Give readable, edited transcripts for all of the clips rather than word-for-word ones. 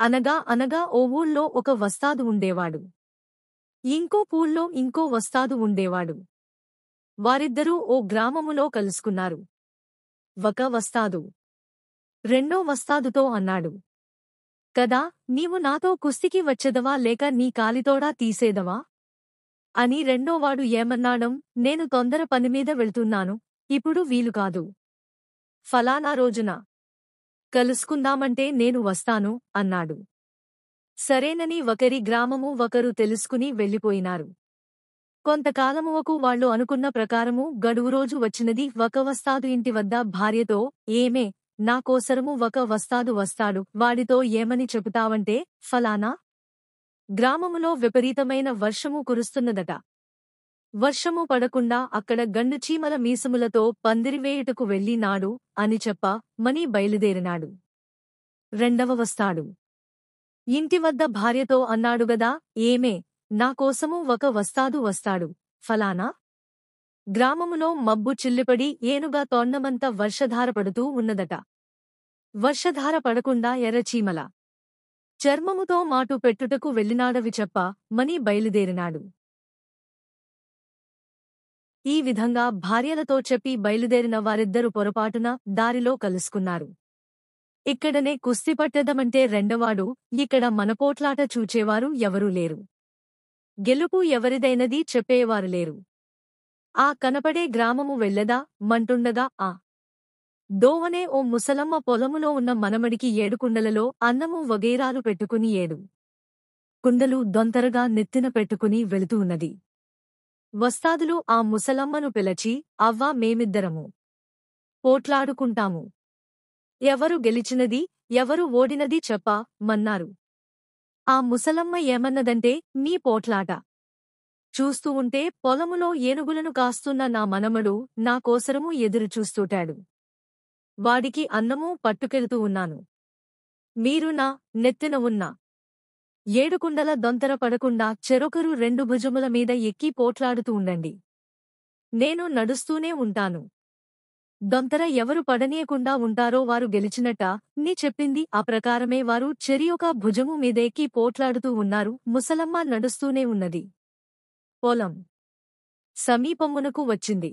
అనగా అనగా ఓ ఊళ్ళో ఒక వస్తాదు ఉండేవాడు. ఇంకో ఊళ్ళో ఇంకో వస్తాదు ఉండేవాడు. వారిద్దరూ ఓ గ్రామములో కలుసుకున్నారు. ఒక వస్తాదు రెండో వస్తాదుతో అన్నాడు, కదా నీవు నాతో కుస్తీకి వచ్చెదవా లేక నీ కాలితోడా తీసేదవా అని. రెండోవాడు ఏమన్నాడం, నేను తొందర పనిమీద వెళ్తున్నాను, ఇప్పుడు వీలుకాదు. ఫలానా రోజున కలుసుకుందామంటే నేను వస్తాను అన్నాడు. సరేనని ఒకరి గ్రామము ఒకరు తెలుసుకుని వెళ్ళిపోయినారు. కొంతకాలమువకు వాళ్ళు అనుకున్న ప్రకారము గడువురోజు వచ్చినది. ఒక వస్తాదు ఇంటివద్ద భార్యతో, ఏమే, నా కోసరము ఒక వస్తాదు వస్తాడు, వాడితో ఏమని చెబుతావంటే, ఫలానా గ్రామములో విపరీతమైన వర్షము కురుస్తున్నదట. వర్షము పడకుండా అక్కడ గండుచీమల మీసములతో పందిరివేయుటకు వెళ్ళినాడు అని చెప్ప మని బయలుదేరినాడు. రెండవ వస్తాడు ఇంటివద్ద భార్యతో అన్నాడుగదా, ఏమే, నా కోసము ఒక వస్తాదు వస్తాడు, ఫలానా గ్రామములో మబ్బు చిల్లిపడి ఏనుగా తొండమంత వర్షధార పడుతూ ఉన్నదట. వర్షధార పడకుండా ఎర్రచీమల చర్మముతో మాటు పెట్టుటకు వెళ్ళినాడవి చెప్ప మని బయలుదేరినాడు. ఈ విధంగా భార్యలతో చెప్పి బయలుదేరిన వారిద్దరు పొరపాటున దారిలో కలుసుకున్నారు. ఇక్కడనే కుస్తీ పట్టెదమంటే రెండవాడు, ఇక్కడ మనపోట్లాట చూచేవారు ఎవరూ లేరు, గెలుపు ఎవరిదైనది చెప్పేవారు లేరు. ఆ కనపడే గ్రామము వెళ్ళదా మంటుండగా ఆ దోవనే ఓ ముసలమ్మ పొలములో ఉన్న మనమడికి 7 కుండలలో అన్నము వగైరాలు పెట్టుకుని 7 కుండలు దొంతరగా నెత్తిన పెట్టుకుని వెళుతూ ఉన్నది. వస్తాదులు ఆ ముసలమ్మను పిలచి, అవ్వా, మేమిద్దరము పోట్లాడుకుంటాము, ఎవరు గెలిచినది ఎవరు ఓడినది చెప్ప మన్నారు. ఆ ముసలమ్మ ఏమన్నదంటే, మీ పోట్లాట చూస్తూ ఉంటే పొలములో ఏనుగులను కాస్తున్న నా మనమడు నా కోసరము ఎదురుచూస్తూటాడు, వాడికి అన్నమూ పట్టుకెళ్తూ ఉన్నాను. మీరు నా నెత్తిన ఉన్న 7 కుండల దొంతర పడకుండా చెరొకరు 2 భుజముల మీద ఎక్కి పోట్లాడుతూ ఉండండి, నేను నడుస్తూనే ఉంటాను. దొంతర ఎవరు పడనీయకుండా ఉంటారో వారు గెలిచినట్ట. నీ చెప్పింది ఆ ప్రకారమే వారు చెరియొక భుజము మీదెక్కి పోట్లాడుతూ ఉన్నారు. ముసలమ్మ నడుస్తూనే ఉన్నది. పొలం సమీపమునకు వచ్చింది.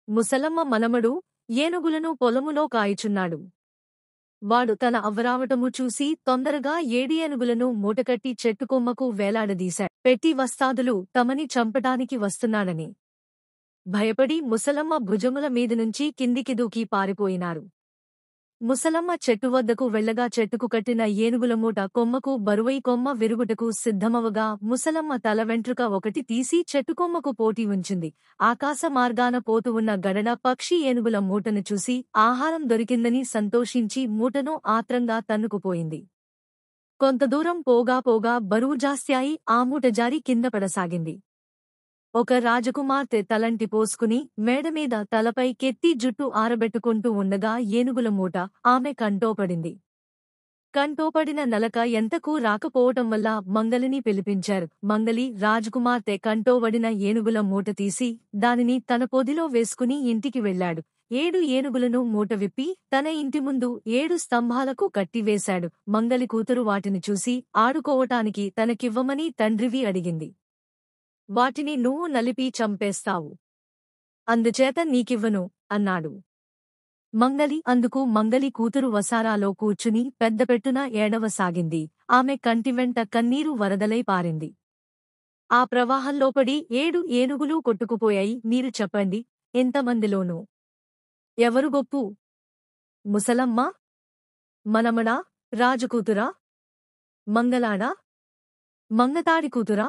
ముసలమ్మ మనమడు ఏనుగులను పొలములో కాయుచున్నాడు. వాడు తన అవ్వరావటము చూసి తొందరగా 7 ఏనుగులను మూటకట్టి చెట్టుకొమ్మకు వేలాడదీశాడు. పెట్టి వస్తాదులు తమని చంపటానికి వస్తున్నాడని భయపడి ముసలమ్మ భుజముల మీదనుంచి కిందికి దూకి పారిపోయినారు. ముసలమ్మ చెట్టు వద్దకు వెళ్ళగా చెట్టుకు కట్టిన ఏనుగుల మూట కొమ్మకు బరువై కొమ్మ విరుగుటకు సిద్ధమవగా ముసలమ్మ తల వెంట్రుక ఒకటి తీసి చెట్టుకొమ్మకు పోటీ ఉంచింది. ఆకాశ మార్గాన పోతూ ఉన్న గడన పక్షి ఏనుగుల మూటను చూసి ఆహారం దొరికిందని సంతోషించి మూటను ఆత్రంగా తన్నుకుపోయింది. కొంత దూరం పోగా పోగా బరువు జాస్త్యాయి ఆ మూట జారి కింద పడసాగింది. ఒక రాజకుమార్తె తలంటి పోసుకుని మేడమీద తలపై కెత్తి జుట్టు ఆరబెట్టుకుంటూ ఉండగా ఏనుగుల మూట ఆమె కంటోపడింది. కంటోపడిన నలక ఎంతకు రాకపోవటం వల్ల మంగలిని పిలిపించారు. మంగలి రాజకుమార్తె కంటోబడిన ఏనుగుల మూట తీసి దానిని తన పొదిలో వేసుకుని ఇంటికి వెళ్లాడు. 7 ఏనుగులను మూట విప్పి తన ఇంటి ముందు 7 స్తంభాలకు కట్టివేశాడు. మంగలి కూతురు వాటిని చూసి ఆడుకోవటానికి తనకివ్వమని తండ్రివి అడిగింది. వాటిని నువ్వు నలిపి చంపేస్తావు, అందుచేత నీకివ్వను అన్నాడు. మంగలి అందుకు మంగలి కూతురు వసారాలో కూర్చుని పెద్దపెట్టున ఏడవసాగింది. ఆమె కంటివెంట కన్నీరు వరదలై పారింది. ఆ ప్రవాహంలోపడి 7 ఏనుగులు కొట్టుకుపోయాయి. మీరు చెప్పండి, ఎంతమందిలోనూ ఎవరు గొప్పు? ముసలమ్మ, మనమడా, రాజుకూతురా, మంగలాడా, మంగతాడి కూతురా?